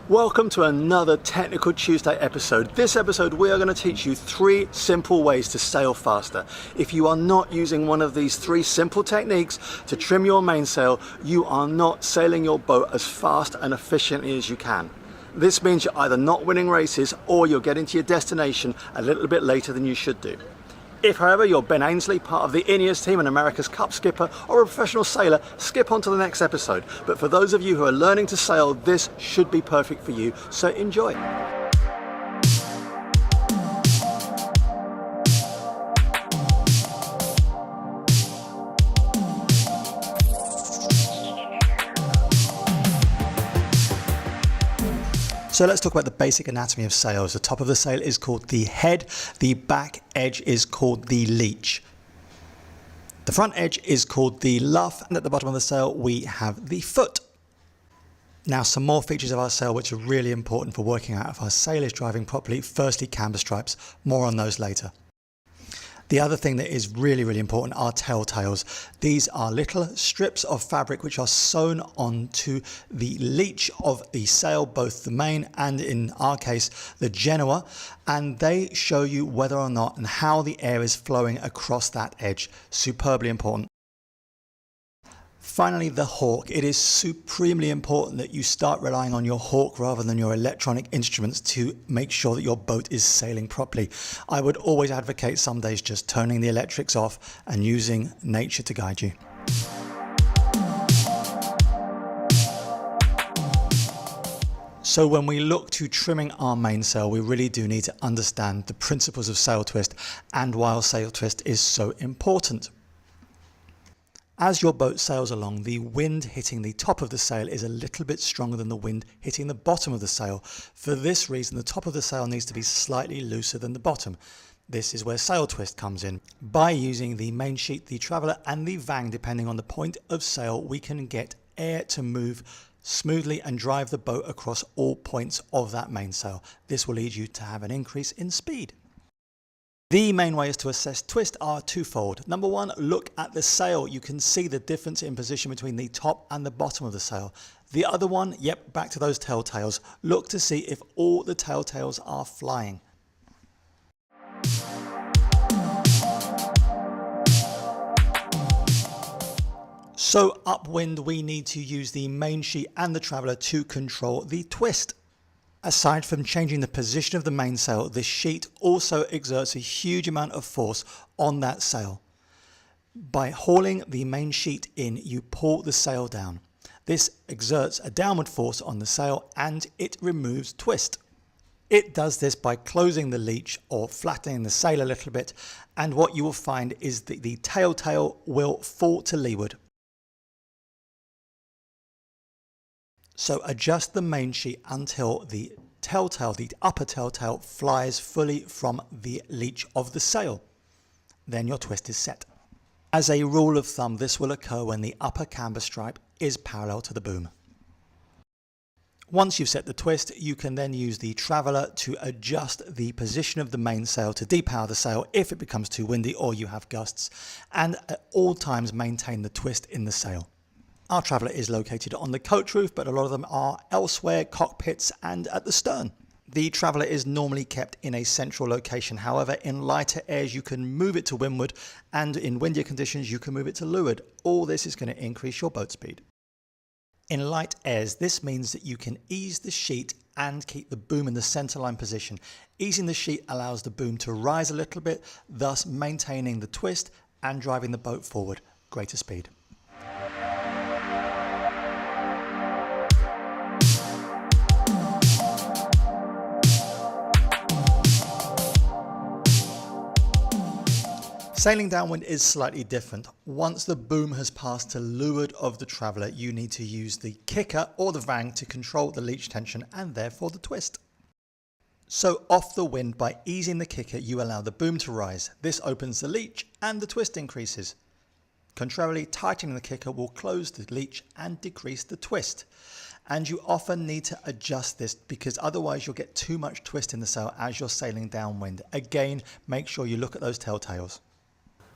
Welcome to another Technical Tuesday episode. This episode we are going to teach you 3 simple ways to sail faster. If you are not using one of these 3 simple techniques to trim your mainsail, you are not sailing your boat as fast and efficiently as you can. This means you're either not winning races or you're getting to your destination a little bit later than you should do. If, however, you're Ben Ainsley, part of the Ineos team and America's Cup skipper, or a professional sailor, skip on to the next episode. But for those of you who are learning to sail, this should be perfect for you, so enjoy. So let's talk about the basic anatomy of sails. The top of the sail is called the head, the back edge is called the leech. The front edge is called the luff, and at the bottom of the sail we have the foot. Now some more features of our sail which are really important for working out if our sail is driving properly. Firstly, camber stripes, more on those later. The other thing that is really important are telltales. These are little strips of fabric which are sewn onto the leech of the sail, both the main and in our case the genoa, and they show you whether or not and how the air is flowing across that edge. Superbly important. Finally, the hawk. It is supremely important that you start relying on your hawk rather than your electronic instruments to make sure that your boat is sailing properly. I would always advocate some days just turning the electrics off and using nature to guide you. So when we look to trimming our mainsail, we really do need to understand the principles of sail twist and why sail twist is so important. As your boat sails along, the wind hitting the top of the sail is a little bit stronger than the wind hitting the bottom of the sail. For this reason, the top of the sail needs to be slightly looser than the bottom. This is where sail twist comes in. By using the main sheet, the traveller and the vang, depending on the point of sail, we can get air to move smoothly and drive the boat across all points of that mainsail. This will lead you to have an increase in speed. The main ways to assess twist are twofold. Number one, look at the sail. You can see the difference in position between the top and the bottom of the sail. The other one, yep, back to those telltales. Look to see if all the telltales are flying. So upwind, we need to use the main sheet and the traveller to control the twist. Aside from changing the position of the mainsail, the sheet also exerts a huge amount of force on that sail. By hauling the main sheet in, you pull the sail down. This exerts a downward force on the sail and it removes twist. It does this by closing the leech or flattening the sail a little bit, and what you will find is that the tail will fall to leeward. So adjust the main sheet until the telltale, the upper telltale, flies fully from the leech of the sail. Then your twist is set. As a rule of thumb, this will occur when the upper camber stripe is parallel to the boom. Once you've set the twist, you can then use the traveller to adjust the position of the mainsail to depower the sail if it becomes too windy or you have gusts, and at all times maintain the twist in the sail. Our traveller is located on the coach roof, but a lot of them are elsewhere, cockpits and at the stern. The traveller is normally kept in a central location. However, in lighter airs you can move it to windward, and in windier conditions you can move it to leeward. All this is going to increase your boat speed. In light airs, this means that you can ease the sheet and keep the boom in the centerline position. Easing the sheet allows the boom to rise a little bit, thus maintaining the twist and driving the boat forward. Greater speed. Sailing downwind is slightly different. Once the boom has passed to leeward of the traveller, you need to use the kicker or the vang to control the leech tension and therefore the twist. So off the wind, by easing the kicker, you allow the boom to rise. This opens the leech and the twist increases. Contrarily, tightening the kicker will close the leech and decrease the twist. And you often need to adjust this because otherwise you'll get too much twist in the sail as you're sailing downwind. Again, make sure you look at those telltales.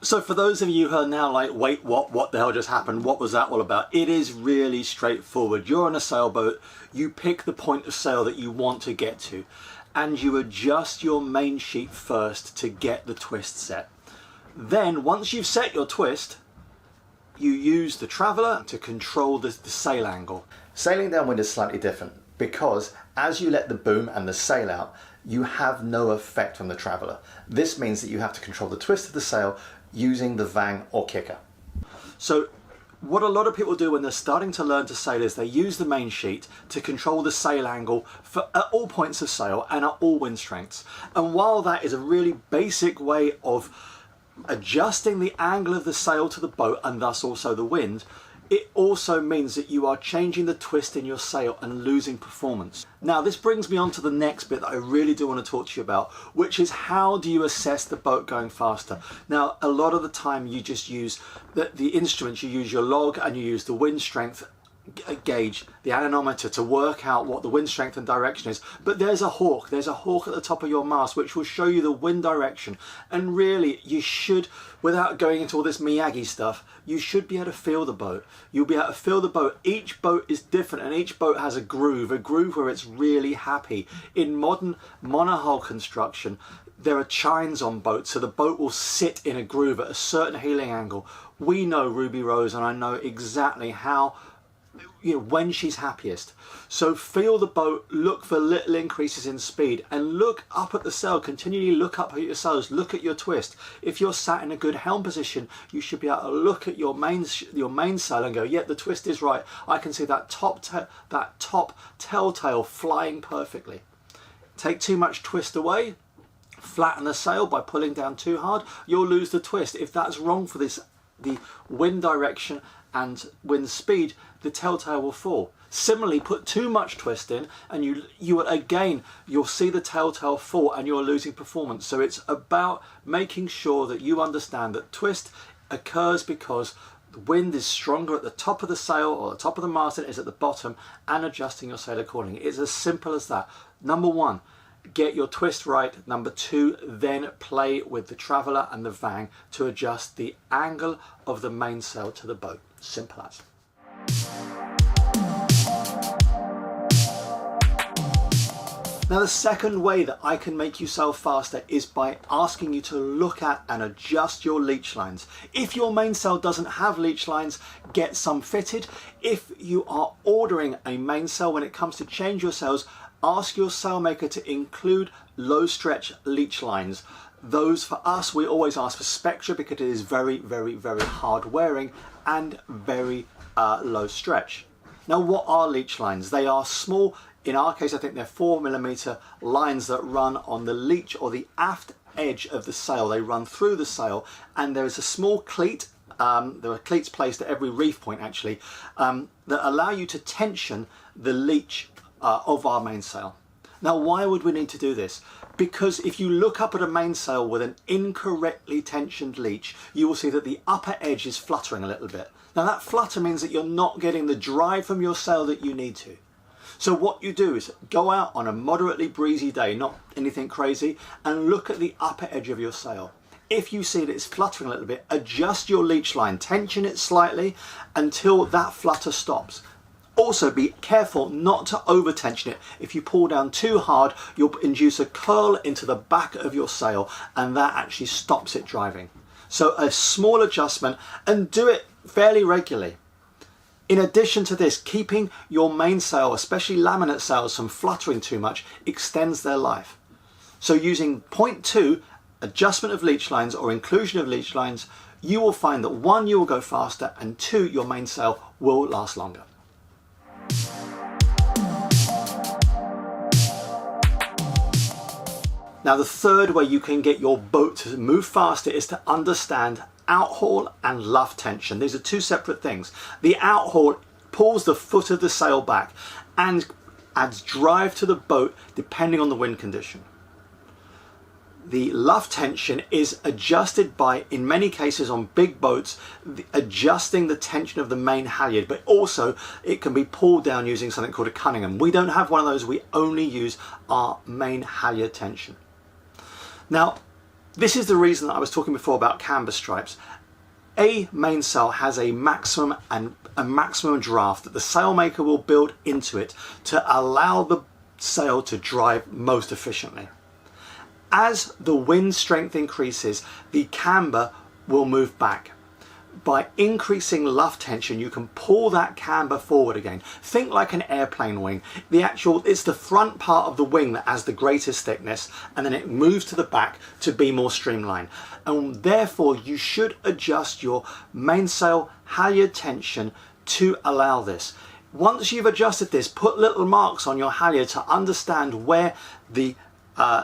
So for those of you who are now like, wait, what the hell just happened? What was that all about? It is really straightforward. You're on a sailboat, you pick the point of sail that you want to get to, and you adjust your main sheet first to get the twist set. Then once you've set your twist, you use the traveller to control the sail angle. Sailing downwind is slightly different because as you let the boom and the sail out, you have no effect from the traveller. This means that you have to control the twist of the sail using the vang or kicker. So what a lot of people do when they're starting to learn to sail is they use the main sheet to control the sail angle at all points of sail and at all wind strengths. And while that is a really basic way of adjusting the angle of the sail to the boat and thus also the wind, it also means that you are changing the twist in your sail and losing performance. Now this brings me on to the next bit that I really do want to talk to you about, which is how do you assess the boat going faster? Now a lot of the time you just use the instruments, you use your log and you use the wind strength gauge, the anemometer, to work out what the wind strength and direction is. But there's a hawk at the top of your mast which will show you the wind direction, and really you should, without going into all this Miyagi stuff, you should be able to feel the boat. You'll be able to feel the boat. Each boat is different and each boat has a groove where it's really happy. In modern monohull construction there are chines on boats, so the boat will sit in a groove at a certain heeling angle. We know Ruby Rose and I know exactly how, when she's happiest. So feel the boat, look for little increases in speed and look up at the sail, continually look up at your sails, look at your twist. If you're sat in a good helm position, you should be able to look at your mainsail and go, yeah, the twist is right. I can see that top telltale flying perfectly. Take too much twist away, flatten the sail by pulling down too hard, you'll lose the twist. If that's wrong for the wind direction and wind speed, the telltale will fall. Similarly, put too much twist in and you'll see the telltale fall and you're losing performance. So it's about making sure that you understand that twist occurs because the wind is stronger at the top of the sail or the top of the mast than it is at the bottom, and adjusting your sail accordingly. It's as simple as that. Number one, get your twist right. Number two, then play with the traveller and the vang to adjust the angle of the mainsail to the boat. Simple as. Now the second way that I can make you sail faster is by asking you to look at and adjust your leech lines. If your mainsail doesn't have leech lines, get some fitted. If you are ordering a mainsail, when it comes to change your sails, ask your sailmaker to include low stretch leech lines. Those, for us, we always ask for Spectra because it is very, very, very hard wearing and very low stretch. Now what are leech lines? They are small, in our case I think they're 4mm lines that run on the leech or the aft edge of the sail. They run through the sail and there is a small cleat, there are cleats placed at every reef point actually, that allow you to tension the leech of our mainsail. Now why would we need to do this? Because if you look up at a mainsail with an incorrectly tensioned leech, you will see that the upper edge is fluttering a little bit. Now that flutter means that you're not getting the drive from your sail that you need to. So what you do is go out on a moderately breezy day, not anything crazy, and look at the upper edge of your sail. If you see that it's fluttering a little bit, adjust your leech line, tension it slightly until that flutter stops. Also be careful not to over tension it. If you pull down too hard, you'll induce a curl into the back of your sail and that actually stops it driving. So a small adjustment, and do it fairly regularly. In addition to this, keeping your mainsail, especially laminate sails, from fluttering too much extends their life. So using 0.2 adjustment of leech lines or inclusion of leech lines, you will find that one, you will go faster, and two, your mainsail will last longer. Now the third way you can get your boat to move faster is to understand outhaul and luff tension. These are two separate things. The outhaul pulls the foot of the sail back and adds drive to the boat depending on the wind condition. The luff tension is adjusted by, in many cases on big boats, adjusting the tension of the main halyard, but also it can be pulled down using something called a Cunningham. We don't have one of those, we only use our main halyard tension. Now, This is the reason that I was talking before about camber stripes. A mainsail has a maximum draft that the sailmaker will build into it to allow the sail to drive most efficiently. As the wind strength increases, the camber will move back. By increasing luff tension, you can pull that camber forward again. Think like an airplane wing. It's the front part of the wing that has the greatest thickness, and then it moves to the back to be more streamlined. And therefore, you should adjust your mainsail halyard tension to allow this. Once you've adjusted this, put little marks on your halyard to understand where the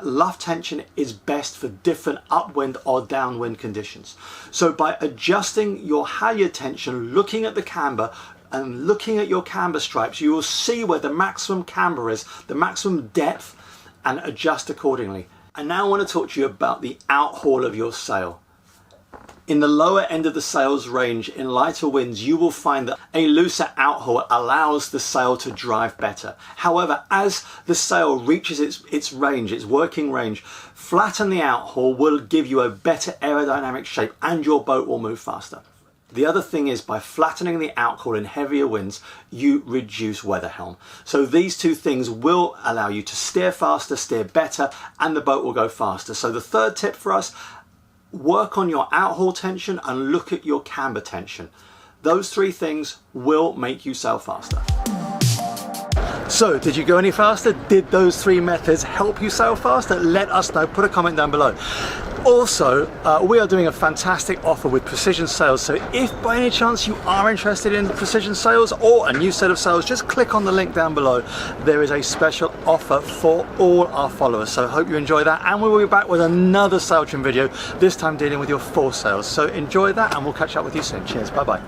luff tension is best for different upwind or downwind conditions. So by adjusting your halyard tension, looking at the camber and looking at your camber stripes, you will see where the maximum camber is, the maximum depth, and adjust accordingly. And now I want to talk to you about the outhaul of your sail. In the lower end of the sail's range, in lighter winds, you will find that a looser outhaul allows the sail to drive better. However, as the sail reaches its range, its working range, flatten the outhaul will give you a better aerodynamic shape and your boat will move faster. The other thing is, by flattening the outhaul in heavier winds, you reduce weather helm. So these two things will allow you to steer faster, steer better, and the boat will go faster. So the third tip for us: work on your outhaul tension and look at your camber tension. Those three things will make you sail faster. So, did you go any faster? Did those three methods help you sail faster? Let us know, put a comment down below. Also, we are doing a fantastic offer with Precision Sails, so if by any chance you are interested in Precision Sails or a new set of sails, just click on the link down below. There is a special offer for all our followers, so I hope you enjoy that, and we will be back with another sail trim video, this time dealing with your foresails. So enjoy that, and we'll catch up with you soon. Cheers, bye bye.